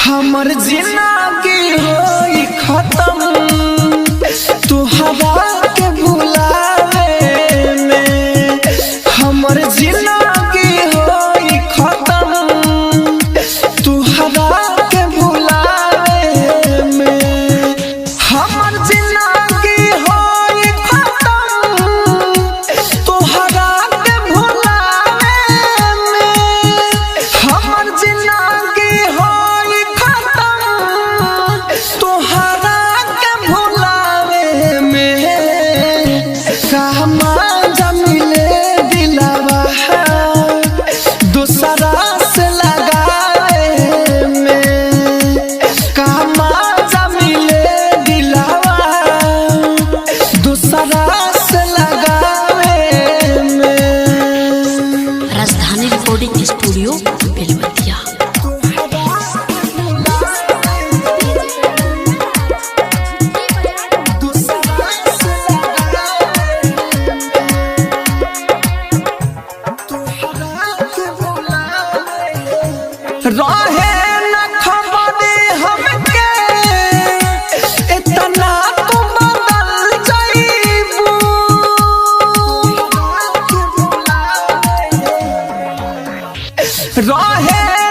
हमर जिंदगी होई खत्म तुहरा के भुलावे में। हमर जिंदगी होई खत्म तुहरा के भुलावे में। हमर जिंदगी होई खत्म तुहरा के भुलावे में। हमर जिंदगी तोहरा के भुलावे में। कहमा जमिले दिलवा दूसरा से लगावे में। कहमा जमिले दिलवा दूसरा से लगावे में। राजधानी रिकॉर्डिंग स्टूडियो बेलवतिया। रहे न खबर हमके इतना तो बदल जाइबू। रहे